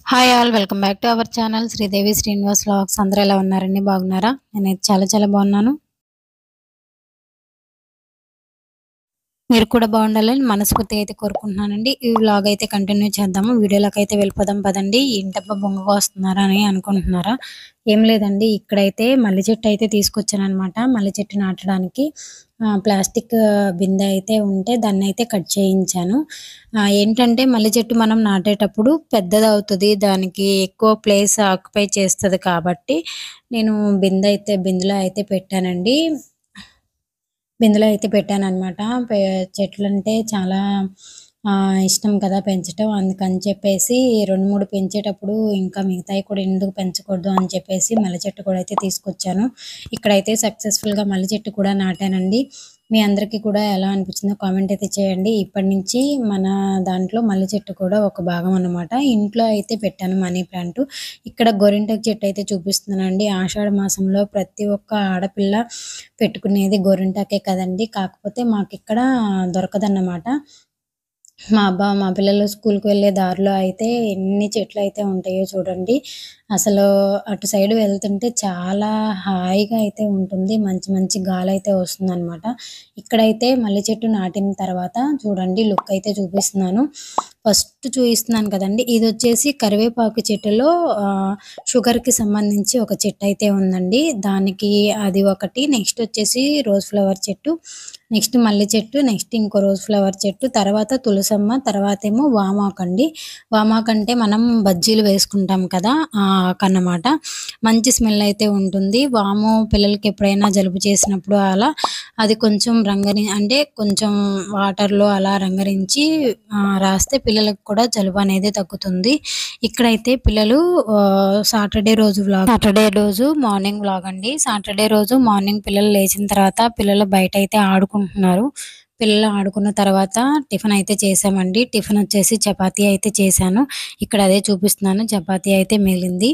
Hi all welcome back to our channel Sridevi Srinivas vlogs. అందరూ ఎలా ఉన్నారండి? బాగున్నారా? నేనైతే చాలా బాగున్నాను. మీరు కూడా బాగుండాలని మనస్ఫూర్తిగా అయితే కోరుకుంటున్నానండి. ఈ వ్లాగ్ అయితే కంటిన్యూ చేద్దాము. వీడియోలోకి అయితే వెళ్ళిపోదాం పదండి. ఏంటబ్బా బొంగగా వస్తున్నారా అని అనుకుంటున్నారా? ఏం లేదండి, ఇక్కడైతే మల్లె చెట్టు అయితే తీసుకొచ్చానన్నమాట. మల్లె చెట్టు నాటడానికి ప్లాస్టిక్ బిందె అయితే ఉంటే దాన్ని అయితే కట్ చేయించాను. ఏంటంటే మల్లె చెట్టు మనం నాటేటప్పుడు పెద్దదవుతుంది, దానికి ఎక్కువ ప్లేస్ ఆక్యుపై చేస్తుంది కాబట్టి నేను బిందెలో అయితే పెట్టానండి. బిందెలో అయితే పెట్టాననమాట. చెట్లంటే చాలా ఇష్టం కదా పెంచటం. అందుకని చెప్పేసి 2, 3 పెంచేటప్పుడు ఇంకా మిగతాయి కూడా ఎందుకు పెంచకూడదు అని చెప్పేసి మల్లె చెట్టు కూడా అయితే తీసుకొచ్చాను. ఇక్కడైతే సక్సెస్‌ఫుల్‌గా మల్లె చెట్టు కూడా నాటానండి. మీ అందరికీ కూడా ఎలా అనిపించిందో కామెంట్ అయితే చేయండి. ఇప్పటి నుంచి మన దాంట్లో మల్లె చెట్టు కూడా ఒక భాగం అన్నమాట. ఇంట్లో అయితే పెట్టాను మనీ ప్లాంట్. ఇక్కడ గోరింటాకు చెట్టు అయితే చూపిస్తున్నానండి. ఆషాఢ మాసంలో ప్రతి ఒక్క ఆడపిల్ల పెట్టుకునేది గోరింటాకే కదండీ! కాకపోతే మాకిక్కడ దొరకదన్నమాట. మా పిల్లలు స్కూల్‌కి వెళ్ళే దారిలో అయితే ఎన్ని చెట్లయితే ఉంటాయో చూడండి. అసలు అటు సైడ్ వెళ్తుంటే చాలా హాయిగా అయితే ఉంటుంది. మంచి మంచి గాలైతే వస్తుందనమాట. ఇక్కడైతే మల్లె చెట్టు నాటిన తర్వాత చూడండి లుక్ అయితే చూపిస్తున్నాను. ఫస్ట్ చూపిస్తున్నాను కదండీ! ఇదొచ్చేసి కరివేపాకు చెట్టులో షుగర్‌కి సంబంధించి ఒక చెట్టయితే ఉందండి. దానికి అది ఒకటి. నెక్స్ట్ వచ్చేసి రోజ్ ఫ్లవర్ చెట్టు, నెక్స్ట్ మల్లె చెట్టు, నెక్స్ట్ ఇంకో రోజ్ ఫ్లవర్ చెట్టు, తర్వాత తులసమ్మ, తర్వాతేమో వామాకండి. వామాకంటే మనం బజ్జీలు వేసుకుంటాం కదా! ఆ ఆకన్నమాట. మంచి స్మెల్ అయితే ఉంటుంది. వాము పిల్లలకి ఎప్పుడైనా జలుబు చేసినప్పుడు అలా అది కొంచెం అంటే కొంచెం వాటర్‌లో అలా రంగరించి రాస్తే పిల్లలకు కూడా జలుబు అనేది తగ్గుతుంది. ఇక్కడైతే పిల్లలు సాటర్డే రోజు మార్నింగ్ వ్లాగ్ అండి. సాటర్డే రోజు మార్నింగ్ పిల్లలు లేచిన తర్వాత పిల్లలు బయటైతే ఆడుకుంటున్నారు. పిల్లలు ఆడుకున్న తర్వాత టిఫిన్ అయితే చేశామండి. టిఫిన్ వచ్చేసి చపాతీ అయితే చేశాను. ఇక్కడ అదే చూపిస్తున్నాను. చపాతీ అయితే మిగిలింది.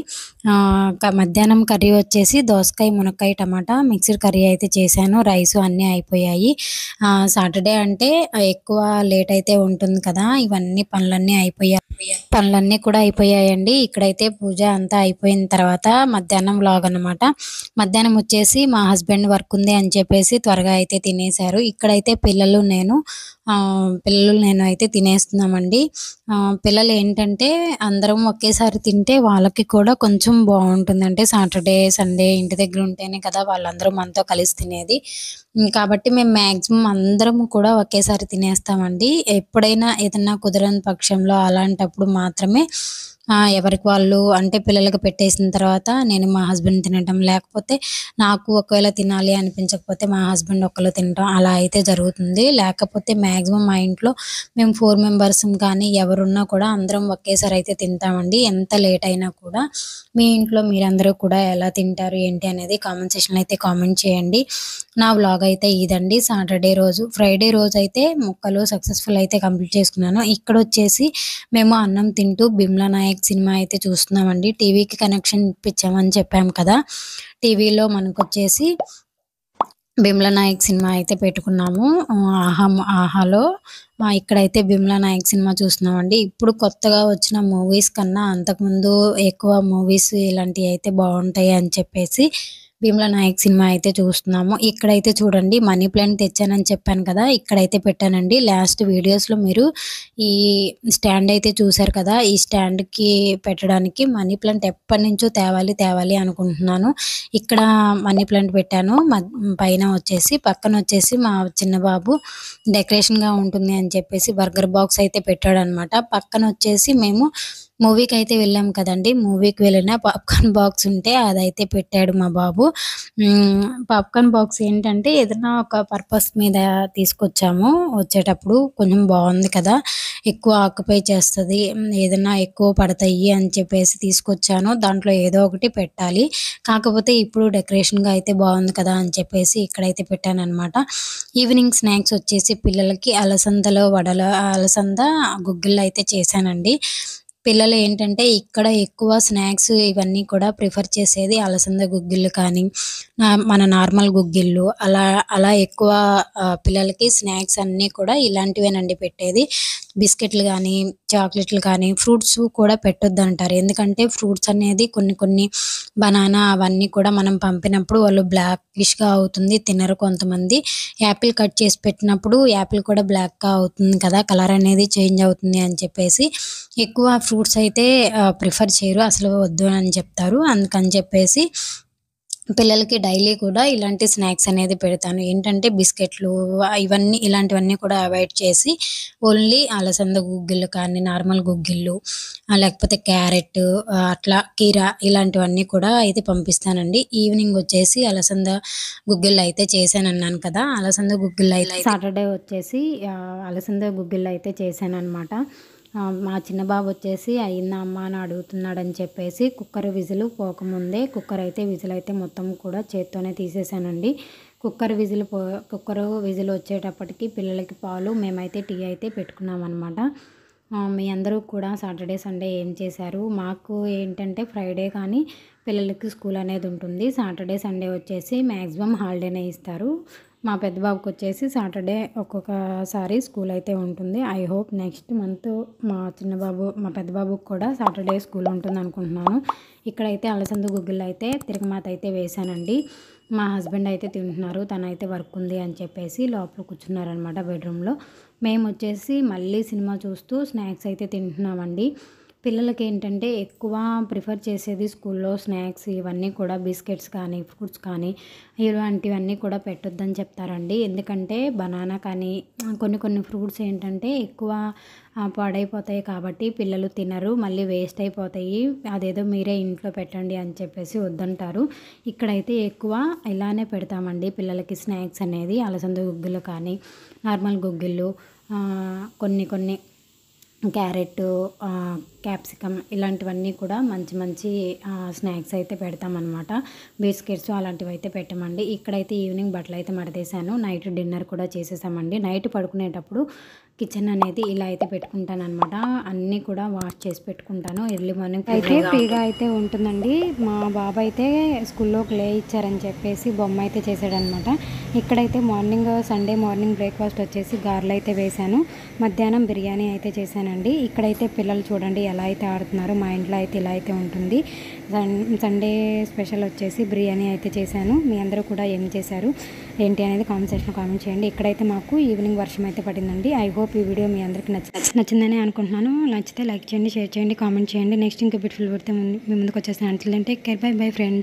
మధ్యాహ్నం కర్రీ వచ్చేసి దోసకాయ, మునక్కాయ, టమాటా మిక్స్డ్ కర్రీ అయితే చేశాను. రైసు అన్నీ అయిపోయాయి. సాటర్డే అంటే ఎక్కువ లేట్ అయితే ఉంటుంది కదా! ఇవన్నీ పనులన్నీ కూడా అయిపోయాయండి. ఇక్కడైతే పూజ అంతా అయిపోయిన తర్వాత మధ్యాహ్నం వ్లాగ్ అన్నమాట. మధ్యాహ్నం వచ్చేసి మా హస్బెండ్ వర్క్ ఉంది అని చెప్పేసి త్వరగా అయితే తినేశారు. ఇక్కడైతే పిల్లలు నేను అయితే తినేస్తున్నామండి. పిల్లలు ఏంటంటే అందరం ఒకేసారి తింటే వాళ్ళకి కూడా కొంచెం బాగుంటుంది. అంటే సాటర్డే, సండే ఇంటి దగ్గర ఉంటేనే కదా వాళ్ళందరూ మనతో కలిసి తినేది. కాబట్టి మేము మాక్సిమం అందరం కూడా ఒకేసారి తినేస్తామండి. ఎప్పుడైనా ఏదన్నా కుదరని పక్షంలో అలాంటప్పుడు మాత్రమే ఎవరికి వాళ్ళు అంటే పిల్లలకి పెట్టేసిన తర్వాత నేను మా హస్బెండ్ తినటం, లేకపోతే నాకు ఒకవేళ తినాలి అనిపించకపోతే మా హస్బెండ్ ఒక్కళ్ళు తినటం అలా అయితే జరుగుతుంది. లేకపోతే మాక్సిమం మా ఇంట్లో మేము 4 మెంబర్స్ కానీ ఎవరున్నా కూడా అందరం ఒకేసారి అయితే తింటామండి. ఎంత లేట్ అయినా కూడా. మీ ఇంట్లో మీరందరూ కూడా ఎలా తింటారు ఏంటి అనేది కామెంట్ సెక్షన్‌లో అయితే కామెంట్ చేయండి. నా వ్లాగ్ అయితే ఇదండి. సాటర్డే రోజు. ఫ్రైడే రోజైతే ముక్కలు సక్సెస్‌ఫుల్ అయితే కంప్లీట్ చేసుకున్నాను. ఇక్కడొచ్చేసి మేము అన్నం తింటూ 'భీమ్లా నాయక్' సినిమా అయితే చూస్తున్నామండి. టీవీకి కనెక్షన్ ఇప్పించామని చెప్పాం కదా! టీవీలో మనకొచ్చేసి 'భీమ్లా నాయక్' సినిమా అయితే పెట్టుకున్నాము. ఆహాలో ఇక్కడైతే 'భీమ్లా నాయక్' సినిమా చూస్తున్నామండి. ఇప్పుడు కొత్తగా వచ్చిన మూవీస్ కన్నా అంతకుముందు ఎక్కువ మూవీస్ ఇలాంటివి అయితే బాగుంటాయి అని చెప్పేసి 'భీమ్లా నాయక్' సినిమా అయితే చూస్తున్నాము. ఇక్కడైతే చూడండి మనీ ప్లాంట్ తెచ్చానని చెప్పాను కదా! ఇక్కడైతే పెట్టానండి. లాస్ట్ వీడియోస్‌లో మీరు ఈ స్టాండ్ అయితే చూసారు కదా! ఈ స్టాండ్‌కి పెట్టడానికి మనీ ప్లాంట్ ఎప్పటినుంచో తేవాలి అనుకుంటున్నాను. ఇక్కడ మనీ ప్లాంట్ పెట్టాను. పక్కనొచ్చేసి మా చిన్న బాబు డెకరేషన్‌గా ఉంటుంది అని చెప్పేసి బర్గర్ బాక్స్ అయితే పెట్టాడనమాట. పక్కనొచ్చేసి మేము మూవీకైతే వెళ్ళాం కదండీ! మూవీకి వెళ్ళిన పాప్‌కార్న్ బాక్స్ ఉంటే అదైతే పెట్టాడు మా బాబు. పాప్‌కార్న్ బాక్స్ ఏంటంటే ఏదైనా ఒక పర్పస్ మీద తీసుకొచ్చాము. వచ్చేటప్పుడు కొంచెం బావుంది కదా! ఎక్కువ ఆక్యుపై చేస్తది. ఏదన్నా ఎక్కువ పడతాయి అని చెప్పేసి తీసుకొచ్చాను. దాంట్లో ఏదో ఒకటి పెట్టాలి. కాకపోతే ఇప్పుడు డెకరేషన్‌గా అయితే బావుంది కదా! అని చెప్పేసి ఇక్కడైతే పెట్టాననమాట. ఈవినింగ్ స్నాక్స్ వచ్చేసి పిల్లలకి అలసంద గుగ్గిళ్ళు అయితే చేశానండి. పిల్లలు ఏంటంటే ఇక్కడ ఎక్కువ స్నాక్స్ ఇవన్నీ కూడా ప్రిఫర్ చేసేది అలసంద గుగ్గిళ్ళు కానీ, మన నార్మల్ గుగ్గిళ్ళు అలా ఎక్కువ పిల్లలకి స్నాక్స్ అన్నీ కూడా ఇలాంటివేనండి పెట్టేది. బిస్కెట్లు గానీ, చాక్లెట్‌లు కానీ, ఫ్రూట్స్ కూడా పెట్టొద్దంటారు. ఎందుకంటే ఫ్రూట్స్ అనేది కొన్ని కొన్ని బనానా అవన్నీ కూడా మనం పంపినప్పుడు వాళ్ళు బ్లాకిష్‌గా అవుతుంది. తినరు కొంతమంది. యాపిల్ కట్ చేసి పెట్టినప్పుడు యాపిల్ కూడా బ్లాక్‌గా అవుతుంది కదా! కలర్ అనేది చేంజ్ అవుతుంది అని చెప్పేసి ఎక్కువ ఫ్రూట్స్ అయితే ప్రిఫర్ చేయరు. అసలు వద్దు అని చెప్తారు. అందుకని చెప్పేసి పిల్లలకి డైలీ కూడా ఇలాంటి స్నాక్స్ అనేది పెడతాను. ఏంటంటే బిస్కెట్‌లు ఇవన్నీ ఇలాంటివన్నీ కూడా అవాయిడ్ చేసి ఓన్లీ అలసంద గుగ్గిళ్ళు కానీ, నార్మల్ గుగ్గిళ్ళు లేకపోతే క్యారెట్ అట్లా కీర ఇలాంటివన్నీ కూడా అయితే పంపిస్తానండి. ఈవినింగ్ వచ్చేసి అలసంద గుగ్గిళ్ళయితే చేశానన్నాను కదా! అలసంద గుగ్గిళ్ళయితే సాటర్‌డే వచ్చేసి అలసంద గుగ్గిళ్ళయితే చేశాననమాట. మా చిన్న బాబు వచ్చేసి అయిందా అమ్మ అని అడుగుతున్నాడని చెప్పేసి కుక్కర్ విజిల్ పోకముందే విజిల్ అయితే మొత్తం కూడా చేత్తోనే తీసేసానండి. కుక్కరు విజిల్ వచ్చేటప్పటికి పిల్లలకి పాలు మేమైతే టీ అయితే పెట్టుకున్నామనమాట. మీ అందరూ కూడా సాటర్డే, సండే ఏం చేశారు? మాకు ఏంటంటే ఫ్రైడే కానీ పిల్లలకి స్కూల్ అనేది ఉంటుంది. సాటర్డే, సండే వచ్చేసి మ్యాక్సిమం హాలిడేనే ఇస్తారు. మా పెద్ద బాబుకొచ్చేసి సాటర్డే ఒక్కొక్కసారి స్కూల్ అయితే ఉంటుంది. ఐ హోప్ నెక్స్ట్ మంత్ మా పెద్ద బాబుకి కూడా సాటర్డే స్కూల్ ఉంటుందనుకుంటున్నాను. ఇక్కడైతే అలసంద గుగ్గిళ్ళు అయితే తిరగమాత అయితే వేశానండి. మా హస్బెండ్ అయితే తింటున్నారు. తనైతే వర్క్ ఉంది అని చెప్పేసి లోపల కూర్చున్నారనమాట బెడ్రూమ్‌లో. మేమొచ్చేసి మళ్ళీ సినిమా చూస్తూ స్నాక్స్ అయితే తింటున్నామండి. పిల్లలకేంటంటే ఎక్కువ ప్రిఫర్ చేసేది స్కూల్లో స్నాక్స్ ఇవన్నీ కూడా బిస్కెట్స్ కానీ, ఫ్రూట్స్ కానీ ఇలాంటివన్నీ కూడా పెట్టొద్దని చెప్తారండి. ఎందుకంటే బనానా కానీ కొన్ని కొన్ని ఫ్రూట్స్ ఏంటంటే ఎక్కువ పాడైపోతాయి కాబట్టి పిల్లలు తినరు. మళ్ళీ వేస్ట్ అయిపోతాయి. అదేదో మీరే ఇంట్లో పెట్టండి అని చెప్పేసి వద్దంటారు. ఇక్కడైతే ఎక్కువ ఇలానే పెడతామండి పిల్లలకి స్నాక్స్ అనేది. అలసంద గుగ్గిళ్ళు కానీ, నార్మల్ గుగ్గిళ్ళు కొన్ని కొన్ని క్యారెట్టు, క్యాప్సికమ్ ఇలాంటివన్నీ కూడా మంచి మంచి స్నాక్స్ అయితే పెడతామనమాట. బిస్కెట్స్ అలాంటివైతే పెట్టమండి. ఇక్కడైతే ఈవినింగ్ బట్టలైతే మడతేసాను. నైట్ డిన్నర్ కూడా చేసేసామండి. నైట్ పడుకునేటప్పుడు కిచెన్ అనేది ఇలా అయితే పెట్టుకుంటాననమాట. అన్నీ కూడా వాష్ చేసి పెట్టుకుంటాను. ఎర్లీ మార్నింగ్ అయితే ఫ్రీగా అయితే ఉంటుందండి. మా బాబు అయితే స్కూల్లో క్లే ఇచ్చారని చెప్పేసి బొమ్మ అయితే చేశాడనమాట. ఇక్కడైతే సండే మార్నింగ్ బ్రేక్ఫాస్ట్ వచ్చేసి గారెలు అయితే వేశాను. మధ్యాహ్నం బిర్యానీ అయితే చేశానండి. ఇక్కడైతే పిల్లలు చూడండి ఎలా అయితే ఆడుతున్నారో మా ఇంట్లో అయితే ఇలా అయితే ఉంటుంది. సండే స్పెషల్ వచ్చేసి బిర్యానీ అయితే చేశాను. మీ అందరూ కూడా ఏం చేశారు ఏంటి అనేది కామెంట్ సెక్షన్లో కామెంట్ చేయండి. ఇక్కడైతే మాకు ఈవినింగ్ వర్షం అయితే పడిందండి. ఐ హోప్ ఈ వీడియో మీ అందరికీ నచ్చిందని అనుకుంటున్నాను. నచ్చితే లైక్ చేయండి, షేర్ చేయండి, కామెంట్ చేయండి. నెక్స్ట్ ఇంకా బ్యూటిఫుల్ వీడియోతో మీ ముందుకు వచ్చేస్తాను. అంటే take care, by bye friends.